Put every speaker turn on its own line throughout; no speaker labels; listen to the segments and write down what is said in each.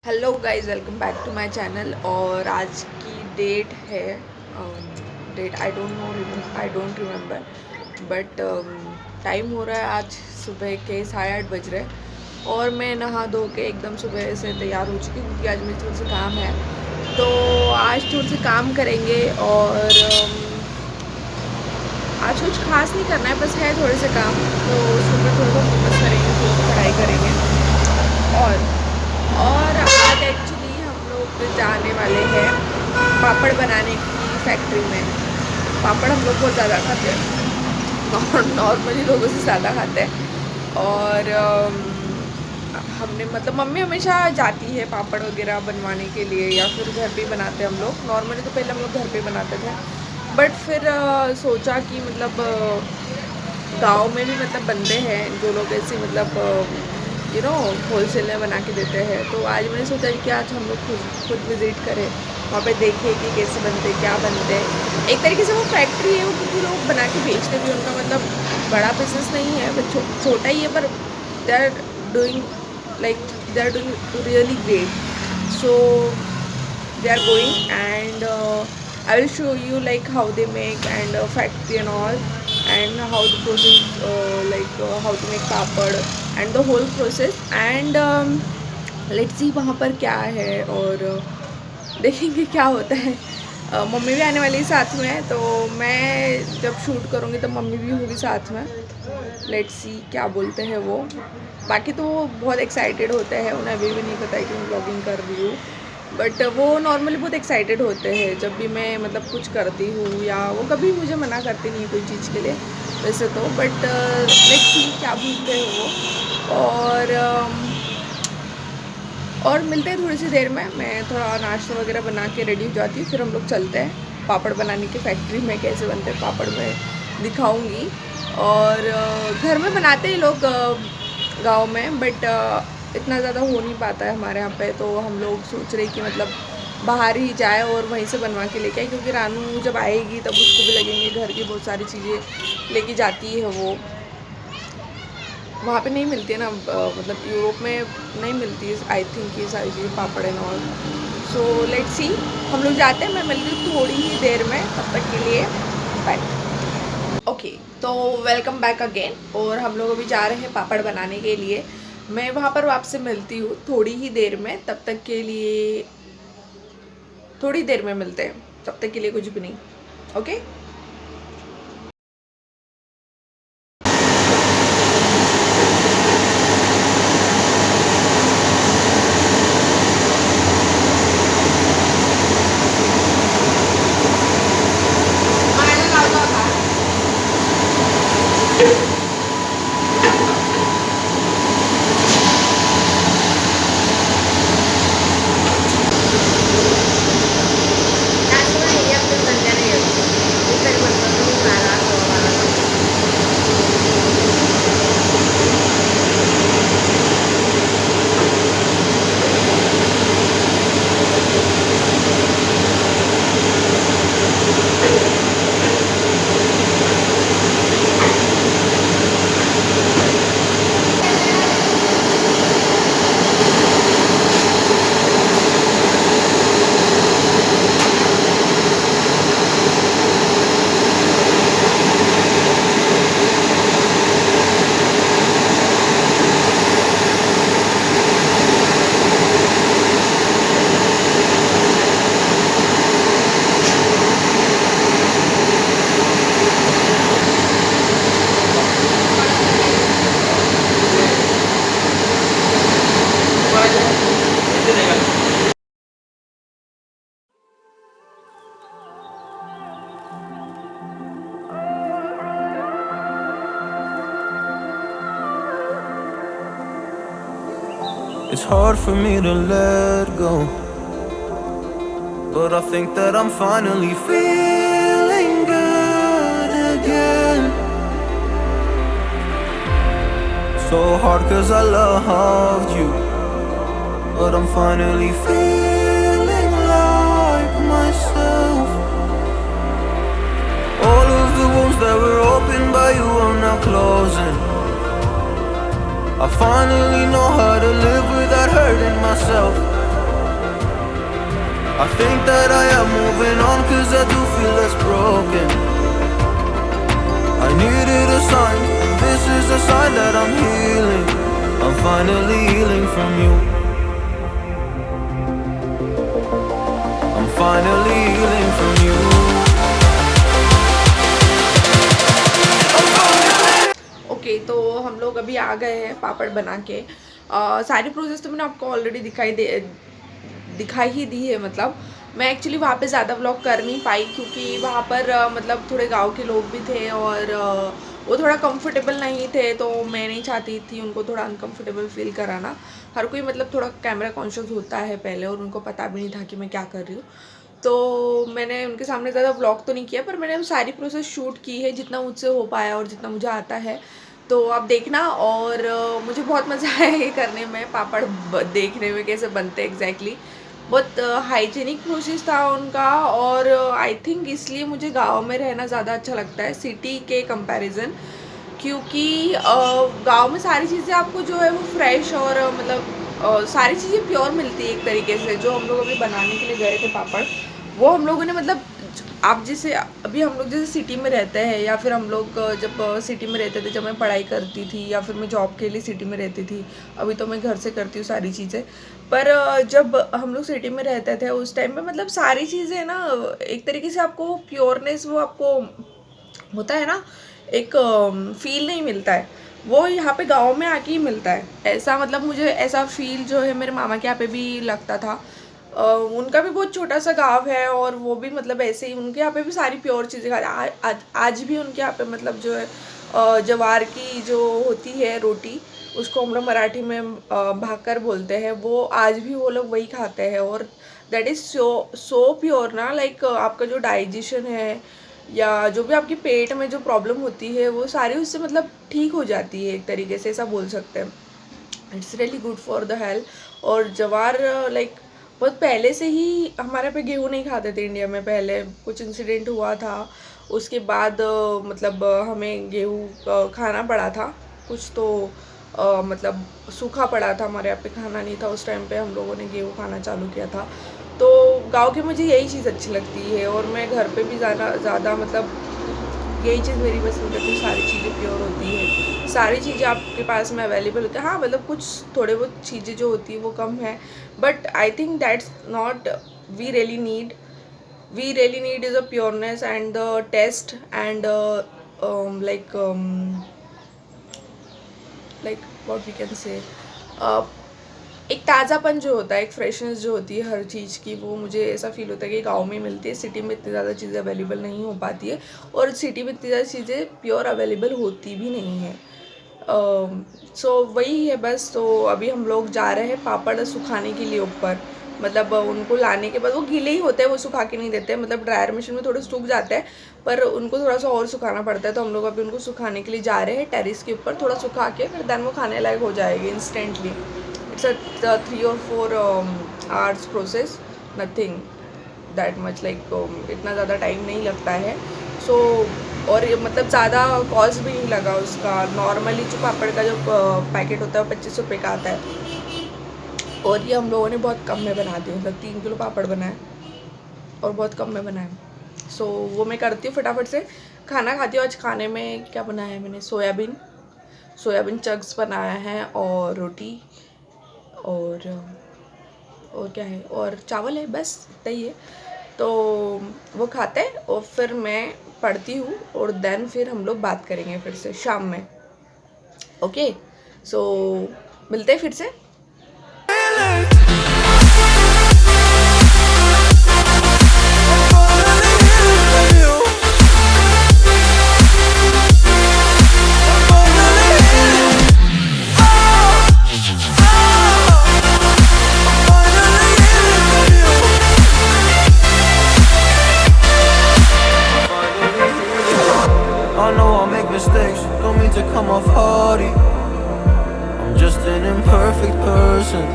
Hello guys, welcome back to my channel. और आज की डेट है, date I don't remember, but time हो रहा है आज सुबह के 8:30 बज रहे हैं। और मैं नहा धो के एकदम सुबह से तैयार हो चुकी हूँ क्योंकि आज मेरे थोड़ा सा काम है। तो आज थोड़े से काम करेंगे और आज कुछ खास नहीं करना है, बस है थोड़े से काम, तो उसमें थोड़ा सा फोकस करेंगे, थोड़ी सी पढ़ाई करेंगे। और आज एक्चुअली हम लोग जाने वाले हैं पापड़ बनाने की फैक्ट्री में। पापड़ हम लोग बहुत ज़्यादा खाते हैं और नॉर्मली लोगों से ज़्यादा खाते हैं। और हमने मतलब मम्मी हमेशा जाती है पापड़ वगैरह बनवाने के लिए, या फिर घर पे ही बनाते हैं हम लोग। नॉर्मली तो पहले हम लोग घर पे बनाते थे, बट फिर सोचा कि मतलब गांव में भी मतलब बनते हैं जो लोग ऐसे मतलब होलसेल में बना के देते हैं। तो आज मैंने सोचा कि आज हम लोग खुद विज़िट करें, वहाँ पे देखें कि कैसे बनते, क्या बनते हैं। एक तरीके से वो फैक्ट्री है वो, क्योंकि लोग बना के बेचते भी, उनका मतलब बड़ा बिजनेस नहीं है, बट छोटा ही है, पर they are doing really great. So they are going, and I will show you like how they make, and factory and all, and how the process, how to make papad and the whole process. And let's see वहाँ पर क्या है, और देखेंगे क्या होता है। Mummy भी आने वाली है साथ में, तो मैं जब शूट करूँगी तो मम्मी भी होगी साथ में। लेट्स सी क्या बोलते हैं वो। बाकी तो वो बहुत एक्साइटेड होते हैं, उन्हें अभी भी नहीं पता है कि मैं ब्लॉगिंग कर रही हूँ, बट वो नॉर्मली बहुत एक्साइटेड होते हैं जब भी मैं मतलब कुछ करती हूँ, या वो कभी मुझे मना करती नहीं है कोई चीज़ के लिए वैसे तो। बट लेट्स सी क्या बोलते हैं वो। और मिलते हैं थोड़ी सी देर में। मैं थोड़ा नाश्ता वगैरह बना के रेडी हो जाती हूँ, फिर हम लोग चलते हैं पापड़ बनाने की फैक्ट्री में। कैसे बनते हैं पापड़ मैं दिखाऊंगी। और घर में बनाते हैं लोग गांव में, बट इतना ज़्यादा हो नहीं पाता है हमारे यहाँ पे। तो हम लोग सोच रहे कि मतलब बाहर ही जाए और वहीं से बनवा के लेके आए, क्योंकि रानू जब आएगी तब उसको भी लगेंगे घर की बहुत सारी चीज़ें लेके जाती है वो। वहाँ पे नहीं मिलती है ना, मतलब यूरोप में नहीं मिलती है आई थिंक ये सारी चीज़ें, papad and all. So let's see, हम लोग जाते हैं। मैं मिलती हूँ थोड़ी ही देर में, तब तक के लिए बाय। ओके, तो वेलकम बैक अगेन। और हम लोग अभी जा रहे हैं पापड़ बनाने के लिए। मैं वहाँ पर आपसे मिलती हूँ थोड़ी ही देर में, तब तक के लिए थोड़ी देर में मिलते हैं, तब तक के लिए कुछ भी नहीं। Okay.
It's hard for me to let go, but I think that I'm finally feeling good again. So hard cause I loved you, but I'm finally feeling like myself. All of the wounds that were opened by you are now closing. I finally know how to live without hurting myself. I think that I am moving on, cause I do feel less broken. I needed a sign, this is a sign that I'm healing. I'm finally healing from you. I'm finally healing from you.
Okay तो हम लोग अभी आ गए हैं पापड़ बना के। सारी process तो मैंने आपको ऑलरेडी दिखाई ही दी है। मतलब मैं एक्चुअली वहाँ पे ज़्यादा व्लॉग कर नहीं पाई क्योंकि वहाँ पर मतलब थोड़े गांव के लोग भी थे और वो थोड़ा कंफर्टेबल नहीं थे, तो मैं नहीं चाहती थी उनको थोड़ा अनकंफर्टेबल फील कराना। हर कोई मतलब थोड़ा कैमरा कॉन्शियस होता है पहले, और उनको पता भी नहीं था कि मैं क्या कर रही हूँ। तो मैंने उनके सामने ज़्यादा व्लॉग तो नहीं किया, पर मैंने सारी प्रोसेस शूट की है जितना मुझसे हो पाया और जितना मुझे आता है। तो आप देखना, और मुझे बहुत मज़ा आया ये करने में, पापड़ देखने में कैसे बनते एग्जैक्टली। बहुत हाइजीनिक प्रोसेस था उनका, और आई थिंक इसलिए मुझे गांव में रहना ज़्यादा अच्छा लगता है सिटी के कंपैरिजन, क्योंकि गांव में सारी चीज़ें आपको जो है वो फ्रेश और मतलब सारी चीज़ें प्योर मिलती है एक तरीके से। जो हम लोग अभी बनाने के लिए गए थे पापड़, वो हम लोगों ने मतलब आप जैसे अभी हम लोग जैसे सिटी में रहते हैं, या फिर हम लोग जब सिटी में रहते थे, जब मैं पढ़ाई करती थी या फिर मैं जॉब के लिए सिटी में रहती थी, अभी तो मैं घर से करती हूँ सारी चीज़ें, पर जब हम लोग सिटी में रहते थे उस टाइम पे मतलब सारी चीज़ें ना एक तरीके से आपको प्योरनेस वो आपको होता है ना, एक फील नहीं मिलता है, वो यहाँ पे गाँव में आके ही मिलता है। ऐसा मतलब मुझे ऐसा फील जो है मेरे मामा के यहाँ पे भी लगता था। उनका भी बहुत छोटा सा गांव है, और वो भी मतलब ऐसे ही उनके यहाँ पे भी सारी प्योर चीज़ें खाते। आज भी उनके यहाँ पे मतलब जो है जवार की जो होती है रोटी, उसको हम लोग मराठी में भाकर बोलते हैं, वो आज भी वो लोग वही खाते हैं। और दैट इज़ सो प्योर ना, लाइक आपका जो डाइजेशन है या जो भी आपकी पेट में जो प्रॉब्लम होती है वो सारी उससे मतलब ठीक हो जाती है, एक तरीके से ऐसा बोल सकते हैं। It's really good for the health. और जवार लाइक बहुत पहले से ही हमारे पे गेहूँ नहीं खाते थे इंडिया में। पहले कुछ इंसिडेंट हुआ था, उसके बाद मतलब हमें गेहूँ खाना पड़ा था कुछ, तो मतलब सूखा पड़ा था, हमारे यहाँ पे खाना नहीं था उस टाइम पे, हम लोगों ने गेहूँ खाना चालू किया था। तो गांव की मुझे यही चीज़ अच्छी लगती है, और मैं घर पे भी ज़्यादा मतलब यही चीज़ मेरी पसंद है कि सारी चीज़ें प्योर होती है, सारी चीज़ें आपके पास में अवेलेबल होती है। हाँ मतलब कुछ थोड़े बहुत चीज़ें जो होती है वो कम है, but I think that's not we really need is a pureness and the taste and like what we can say एक ताज़ापन जो होता है, एक फ्रेशनेस जो होती है हर चीज़ की, वो मुझे ऐसा फील होता है कि गांव में मिलती है। सिटी में इतनी ज़्यादा चीज़ें अवेलेबल नहीं हो पाती है, और सिटी में इतनी ज़्यादा चीज़ें प्योर अवेलेबल होती भी नहीं है। सो वही है बस। तो अभी हम लोग जा रहे हैं पापड़ सुखाने के लिए ऊपर, मतलब उनको लाने के बाद वो गीले ही होते हैं, वो सुखा के नहीं देते, मतलब ड्रायर मशीन में थोड़े सूख जाते हैं, पर उनको थोड़ा सा और सुखाना पड़ता है। तो हम लोग अभी उनको सुखाने के लिए जा रहे हैं टेरिस के ऊपर, थोड़ा सुखा के फिर देन वो खाने लायक हो जाएगी instantly. It's a 3 or 4 hours process, nothing that much, like इतना ज़्यादा टाइम नहीं लगता है। सो और ये मतलब ज़्यादा कॉस्ट भी नहीं लगा उसका। नॉर्मली जो पापड़ का जो पैकेट होता है वो 25 रुपये का आता है, और ये हम लोगों ने बहुत कम में बना दिया, मतलब 3 किलो पापड़ बनाए और बहुत कम में बनाए। सो वो मैं करती हूँ फटाफट से, खाना खाती हूँ। आज खाने में क्या बनाया है मैंने, सोयाबीन चंक्स बनाया है, और रोटी, और क्या है, और चावल है, बस इतना ही है। तो वो खाते हैं और फिर मैं पढ़ती हूँ, और देन फिर हम लोग बात करेंगे फिर से शाम में। ओके सो मिलते हैं फिर से।
I know I'll make mistakes, don't mean to come off haughty. I'm just an imperfect person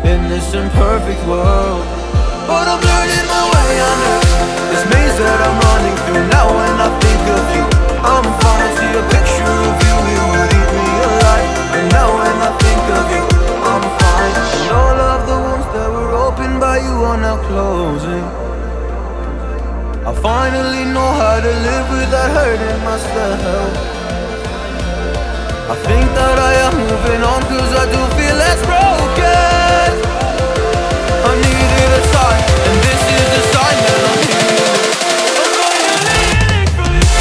in this imperfect world, but I'm learning my way under this maze that I'm running through. Now when I think of you, I'm falling to a picture of you. You would eat me alive. And now when I think of you, I'm fine. And all of the wounds that were opened by why you are now closing. I finally know how to live without hurting myself. I think that I am moving on, cause I do feel less broken. I needed a sign, and this is the sign that I'm healing. I'm finally healing from you.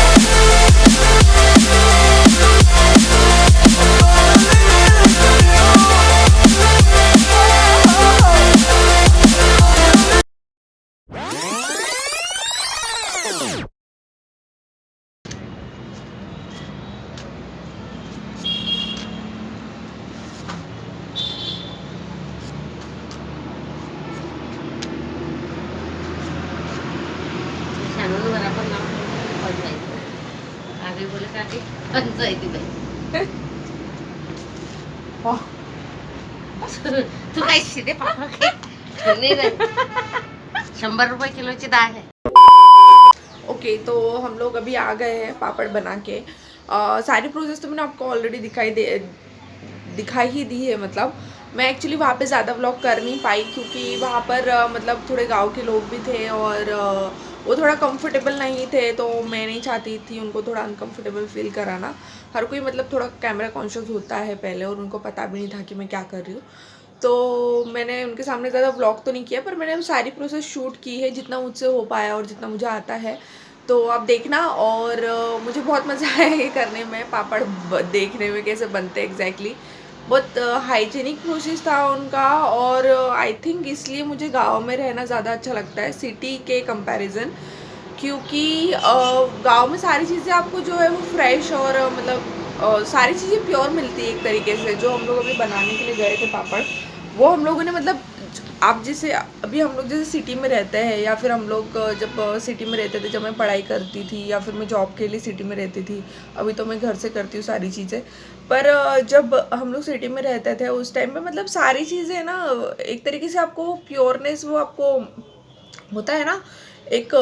शानून बराबर नाव पंचायत आगे बोले का की पंचायती by तू काय शिदे पापड नाही रे 100 रुपये किलोची डाळ आहे.
ओके तो हम लोग अभी आ गए हैं पापड़ बना के। सारी प्रोसेस तो मैंने आपको ऑलरेडी दिखाई ही दी है। मतलब मैं एक्चुअली वहाँ पे ज़्यादा व्लॉग कर नहीं पाई क्योंकि वहाँ पर मतलब थोड़े गांव के लोग भी थे और वो थोड़ा कंफर्टेबल नहीं थे, तो मैं नहीं चाहती थी उनको थोड़ा अनकंफर्टेबल फील कराना। हर कोई मतलब थोड़ा कैमरा कॉन्शियस होता है पहले, और उनको पता भी नहीं था कि मैं क्या कर रही हूँ। तो मैंने उनके सामने ज़्यादा व्लॉग तो नहीं किया, पर मैंने सारी प्रोसेस शूट की है जितना मुझसे हो पाया और जितना मुझे आता है। तो आप देखना, और मुझे बहुत मज़ा आया ये करने में, पापड़ देखने में कैसे बनते एग्जैक्टली। बहुत हाइजीनिक प्रोसेस था उनका, और आई थिंक इसलिए मुझे गांव में रहना ज़्यादा अच्छा लगता है सिटी के कंपैरिजन, क्योंकि गांव में सारी चीज़ें आपको जो है वो फ्रेश और मतलब सारी चीज़ें प्योर मिलती है एक तरीके से। जो हम लोग अभी बनाने के लिए गए थे पापड़, वो हम लोगों ने मतलब आप जैसे अभी हम लोग जैसे सिटी में रहते हैं, या फिर हम लोग जब सिटी में रहते थे, जब मैं पढ़ाई करती थी या फिर मैं जॉब के लिए सिटी में रहती थी, अभी तो मैं घर से करती हूँ सारी चीज़ें, पर जब हम लोग सिटी में रहते थे उस टाइम पे मतलब सारी चीज़ें ना एक तरीके से आपको प्योरनेस वो आपको होता है ना, एक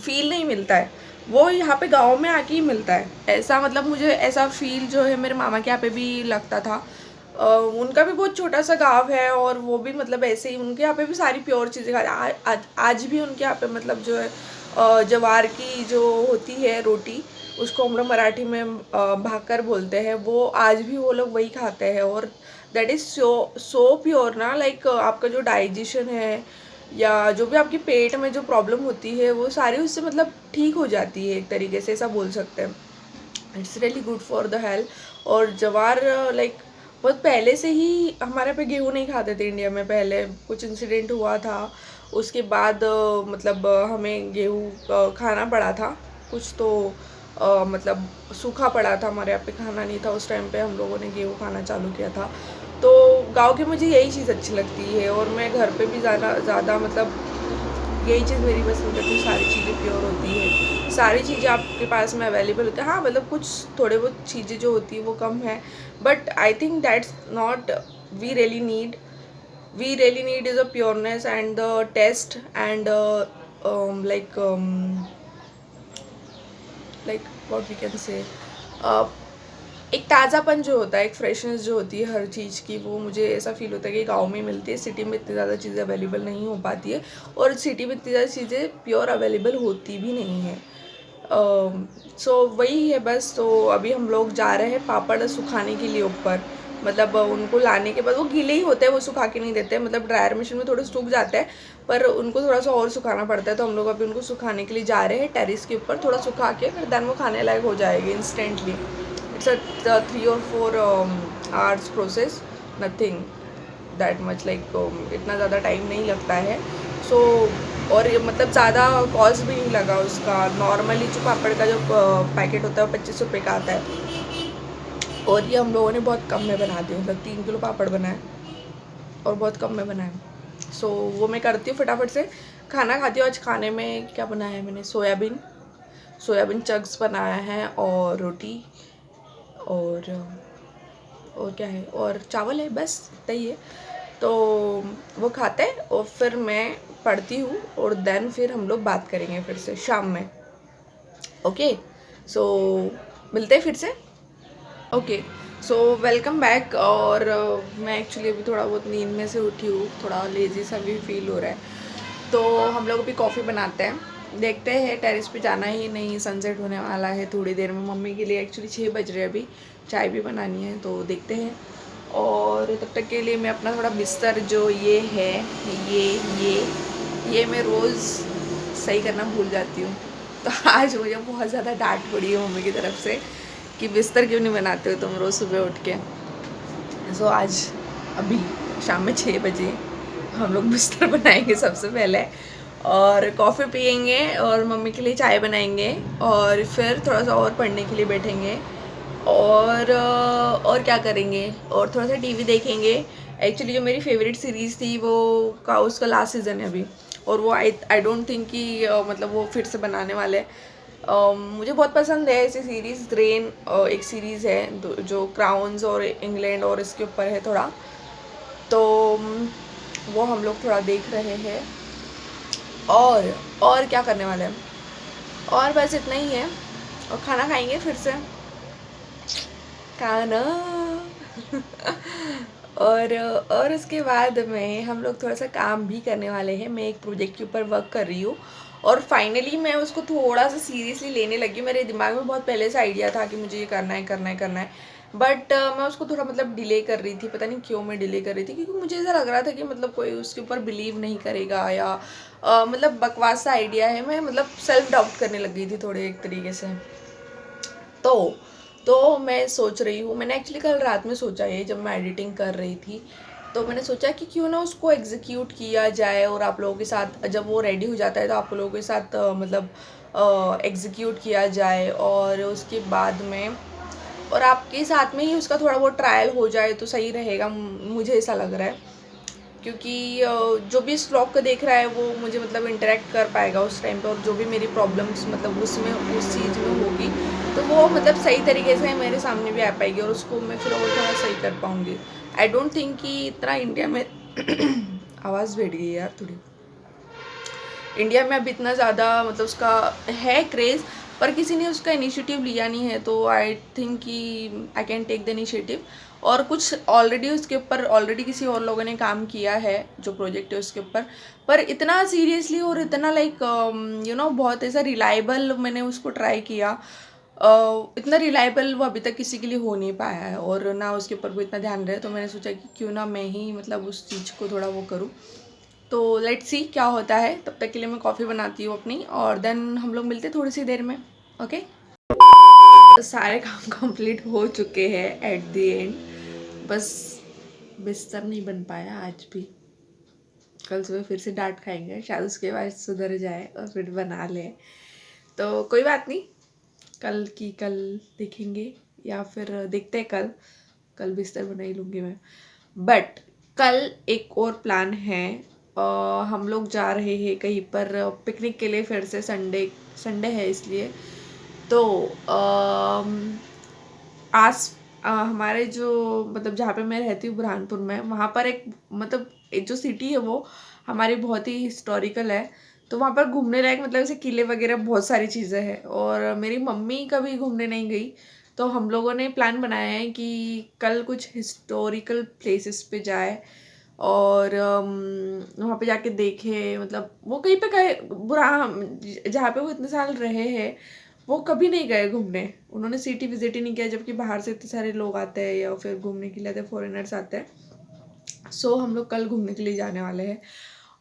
फील नहीं मिलता है, वो यहाँ पे गांव में आके ही मिलता है। ऐसा मतलब मुझे ऐसा फील जो है मेरे मामा के यहाँ पे भी लगता था। उनका भी बहुत छोटा सा गांव है, और वो भी मतलब ऐसे ही उनके यहाँ पे भी सारी प्योर चीज़ें आज भी उनके यहाँ पे मतलब जो है ज्वार की जो होती है रोटी, उसको हम लोग मराठी में भाकर बोलते हैं, वो आज भी वो लोग वही खाते हैं। और दैट इज़ सो प्योर ना, लाइक आपका जो डाइजेशन है या जो भी आपकी पेट में जो प्रॉब्लम होती है वो सारी उससे मतलब ठीक हो जाती है, एक तरीके से ऐसा बोल सकते हैं। It's really good for the health. और ज्वार लाइक बहुत पहले से ही हमारे पे गेहूँ नहीं खाते थे इंडिया में। पहले कुछ इंसिडेंट हुआ था, उसके बाद मतलब हमें गेहूँ खाना पड़ा था कुछ, तो मतलब सूखा पड़ा था, हमारे यहाँ पे खाना नहीं था उस टाइम पे, हम लोगों ने गेहूँ खाना चालू किया था। तो गांव की मुझे यही चीज़ अच्छी लगती है, और मैं घर पे भी ज़्यादा मतलब यही चीज़ मेरी पसंद है कि सारी चीज़ें प्योर होती है, सारी चीज़ें आपके पास में अवेलेबल होती है। हाँ मतलब कुछ थोड़े बहुत चीज़ें जो होती है वो कम है, but I think that's not we really need is a pureness and the taste and like what we can say एक ताज़ापन जो होता है, एक फ्रेशनेस जो होती है हर चीज़ की, वो मुझे ऐसा फील होता है कि गांव में मिलती है। सिटी में इतनी ज़्यादा चीज़ें अवेलेबल नहीं हो पाती है, और सिटी में इतनी ज़्यादा चीज़ें प्योर अवेलेबल होती भी नहीं है। सो वही है बस। तो अभी हम लोग जा रहे हैं पापड़ सुखाने के लिए ऊपर, मतलब उनको लाने के बाद वो गीले ही होते हैं, वो सुखा के नहीं देते, मतलब ड्रायर मशीन में थोड़े सूख जाते हैं, पर उनको थोड़ा सा और सुखाना पड़ता है। तो हम लोग अभी उनको सुखाने के लिए जा रहे हैं टेरिस के ऊपर, थोड़ा सुखा के फिर देन वो खाने लायक हो जाएगी instantly. It's a 3 or 4 hours process, nothing that much like इतना ज़्यादा टाइम नहीं लगता है। सो और ये मतलब ज़्यादा कॉस्ट भी नहीं लगा उसका। नॉर्मली जो पापड़ का जो पैकेट होता है वो 25 रुपये का आता है, और ये हम लोगों ने बहुत कम में बना दिया, मतलब 3 किलो पापड़ बनाए और बहुत कम में बनाए। सो वो मैं करती हूँ फटाफट से, खाना खाती हूँ। आज खाने में क्या बनाया है मैंने, सोयाबीन चंक्स बनाया है, और रोटी, और क्या है, और चावल है, बस इतना ही है। तो वो खाते हैं और फिर मैं पढ़ती हूँ, और देन फिर हम लोग बात करेंगे फिर से शाम में। ओके, सो मिलते हैं फिर से। Okay, so welcome back. और मैं एक्चुअली अभी थोड़ा बहुत नींद में से उठी हूँ, थोड़ा लेजी सा भी फील हो रहा है। तो हम लोग अभी कॉफ़ी बनाते हैं, देखते हैं टेरेस पे जाना ही नहीं, सनसेट होने वाला है थोड़ी देर में। मम्मी के लिए एक्चुअली 6 बज रहे हैं, अभी चाय भी बनानी है, तो देखते हैं। और तब तक के लिए मैं अपना थोड़ा बिस्तर जो ये है, ये मैं रोज़ सही करना भूल जाती हूँ। तो आज मुझे बहुत ज़्यादा डांट पड़ी है मम्मी की तरफ से कि बिस्तर क्यों नहीं बनाते हो तुम रोज़ सुबह उठ के। सो आज अभी शाम में 6 बजे हम लोग बिस्तर बनाएंगे सबसे पहले, और कॉफ़ी पियेंगे और मम्मी के लिए चाय बनाएंगे, और फिर थोड़ा सा और पढ़ने के लिए बैठेंगे, और क्या करेंगे, और थोड़ा सा टीवी देखेंगे। एक्चुअली जो मेरी फेवरेट सीरीज़ थी वो का उसका लास्ट सीज़न है अभी, और वो आई डोंट थिंक कि मतलब वो फिर से बनाने वाले हैं। मुझे बहुत पसंद है ऐसी सीरीज़। रेन एक सीरीज़ है जो क्राउन्स और इंग्लैंड और इसके ऊपर है थोड़ा, तो वो हम लोग थोड़ा देख रहे हैं। और क्या करने वाले हैं, और बस इतना ही है, और खाना खाएंगे फिर से खाना। और उसके बाद में हम लोग थोड़ा सा काम भी करने वाले हैं। मैं एक प्रोजेक्ट के ऊपर वर्क कर रही हूँ, और फाइनली मैं उसको थोड़ा सा सीरियसली लेने लगी। मेरे दिमाग में बहुत पहले से आइडिया था कि मुझे ये करना है, बट मैं उसको थोड़ा मतलब डिले कर रही थी। पता नहीं क्यों मैं डिले कर रही थी, क्योंकि मुझे ऐसा लग रहा था कि मतलब कोई उसके ऊपर बिलीव नहीं करेगा, या मतलब बकवास सा आइडिया है। मैं मतलब सेल्फ डाउट करने लग गई थी थोड़े एक तरीके से। तो मैं सोच रही हूँ, मैंने एक्चुअली कल रात में सोचा है जब मैं एडिटिंग कर रही थी, तो मैंने सोचा कि क्यों ना उसको एग्जीक्यूट किया जाए, और आप लोगों के साथ जब वो रेडी हो जाता है तो आप लोगों के साथ मतलब एग्जीक्यूट किया जाए, और उसके बाद में और आपके साथ में ही उसका थोड़ा बहुत ट्रायल हो जाए तो सही रहेगा। मुझे ऐसा लग रहा है, क्योंकि जो भी इस व्लॉग को देख रहा है वो मुझे मतलब इंटरेक्ट कर पाएगा उस टाइम पे, और जो भी मेरी प्रॉब्लम्स मतलब उसमें उस चीज़ में होगी तो वो मतलब सही तरीके से मेरे सामने भी आ पाएगी, और उसको मैं फिर और थोड़ा सही कर पाऊँगी। आई डोंट थिंक कि इतना इंडिया में आवाज़ बैठ गई यार थोड़ी। इंडिया में अब इतना ज़्यादा मतलब उसका है क्रेज़, पर किसी ने उसका इनिशिएटिव लिया नहीं है। तो आई थिंक कि I can take the initiative, और कुछ ऑलरेडी उसके ऊपर ऑलरेडी किसी और लोगों ने काम किया है जो प्रोजेक्ट है उसके ऊपर, पर इतना सीरियसली और इतना लाइक बहुत ऐसा रिलायबल मैंने उसको ट्राई किया। इतना रिलायबल वो अभी तक किसी के लिए हो नहीं पाया है, और ना उसके ऊपर कोई इतना ध्यान रहे। तो मैंने सोचा कि क्यों ना मैं ही मतलब उस चीज़ को थोड़ा वो करूँ। तो लेट्स सी क्या होता है। तब तक के लिए मैं कॉफ़ी बनाती हूँ अपनी, और देन हम लोग मिलते थोड़ी सी देर में। ओके, सारे काम कंप्लीट हो चुके हैं एट द एंड, बस बिस्तर नहीं बन पाया आज भी। कल सुबह फिर से डांट खाएंगे, शायद उसके बाद सुधर जाए और फिर बना ले। तो कोई बात नहीं, कल की कल देखेंगे, या फिर देखते हैं कल बिस्तर बना ही लूँगी मैं। बट कल एक और प्लान है। हम लोग जा रहे हैं कहीं पर पिकनिक के लिए फिर से। संडे है इसलिए। तो हमारे जो मतलब जहाँ पे मैं रहती हूँ बुरहानपुर में, वहाँ पर एक मतलब एक जो सिटी है वो हमारी बहुत ही हिस्टोरिकल है। तो वहाँ पर घूमने लायक मतलब ऐसे किले वगैरह बहुत सारी चीज़ें हैं, और मेरी मम्मी कभी घूमने नहीं गई। तो हम लोगों ने प्लान बनाया है कि कल कुछ हिस्टोरिकल प्लेसेस पे जाए, और वहाँ पे जाके देखे, मतलब वो कहीं पे गए बुरा जहाँ पे वो इतने साल रहे हैं वो कभी नहीं गए घूमने। उन्होंने सिटी विजिट ही नहीं किया, जबकि बाहर से इतने सारे लोग आते हैं या फिर घूमने के लिए आते हैं, फॉरेनर्स आते हैं। सो हम लोग कल घूमने के लिए जाने वाले हैं,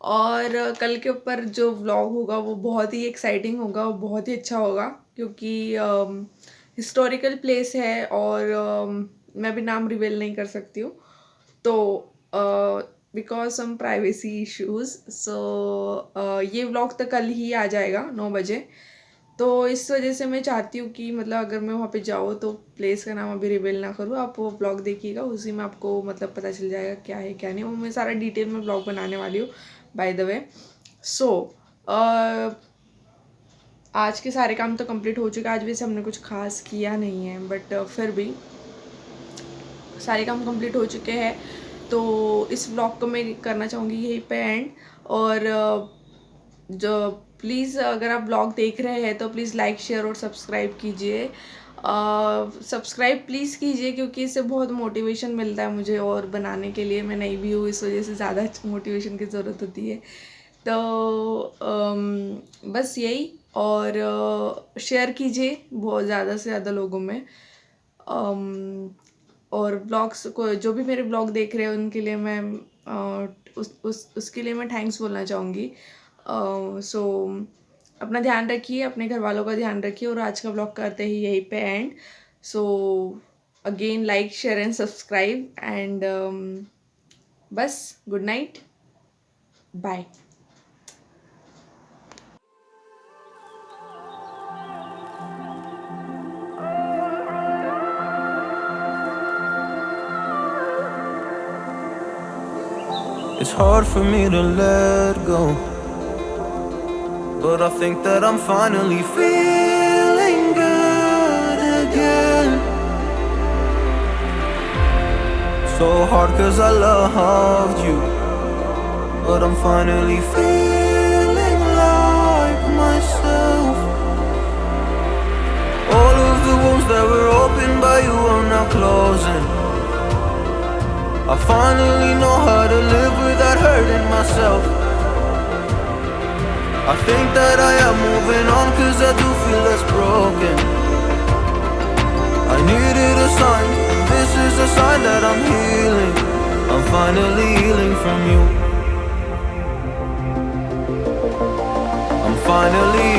और कल के ऊपर जो व्लॉग होगा वो बहुत ही एक्साइटिंग होगा, वो बहुत ही अच्छा होगा, क्योंकि हिस्टोरिकल प्लेस है, और मैं भी नाम रिवील नहीं कर सकती हूँ, तो बिकॉज सम प्राइवेसी इश्यूज। सो ये व्लॉग तो कल ही आ जाएगा 9 बजे। तो इस वजह से मैं चाहती हूँ कि मतलब अगर मैं वहाँ पे जाऊँ तो प्लेस का नाम अभी रिवील ना करूँ। आप वो ब्लॉग देखिएगा, उसी में आपको मतलब पता चल जाएगा क्या है क्या नहीं। वो मैं सारा डिटेल में ब्लॉग बनाने वाली हूँ बाय द वे। सो आज के सारे काम तो कंप्लीट हो चुके हैं। आज वैसे हमने कुछ खास किया नहीं है, बट फिर भी सारे काम कंप्लीट हो चुके हैं। तो इस व्लॉग को मैं करना चाहूँगी यहीं पे एंड। और जो प्लीज़ अगर आप व्लॉग देख रहे हैं तो प्लीज़ लाइक शेयर और सब्सक्राइब कीजिए। सब्सक्राइब प्लीज़ कीजिए, क्योंकि इससे बहुत मोटिवेशन मिलता है मुझे और बनाने के लिए। मैं नई भी हूँ, इस वजह से ज़्यादा मोटिवेशन की ज़रूरत होती है। तो बस यही, और शेयर कीजिए बहुत ज़्यादा से ज़्यादा लोगों में। और ब्लॉग्स को, जो भी मेरे ब्लॉग देख रहे हैं उनके लिए मैं उसके लिए मैं थैंक्स बोलना चाहूँगी। सो अपना ध्यान रखिए, अपने घर वालों का ध्यान रखिए, और आज का ब्लॉग करते ही यहीं पे end. So again like, share and subscribe, and बस good night, bye.
It's hard for me to let go, but I think that I'm finally feeling good again. So hard 'cause I loved you, but I'm finally feeling like myself. All of the wounds that were opened by you are now closing. I finally know how to live without hurting myself. I think that I am moving on 'cause I do feel less broken. I needed a sign, this is a sign that I'm healing. I'm finally healing from you. I'm finally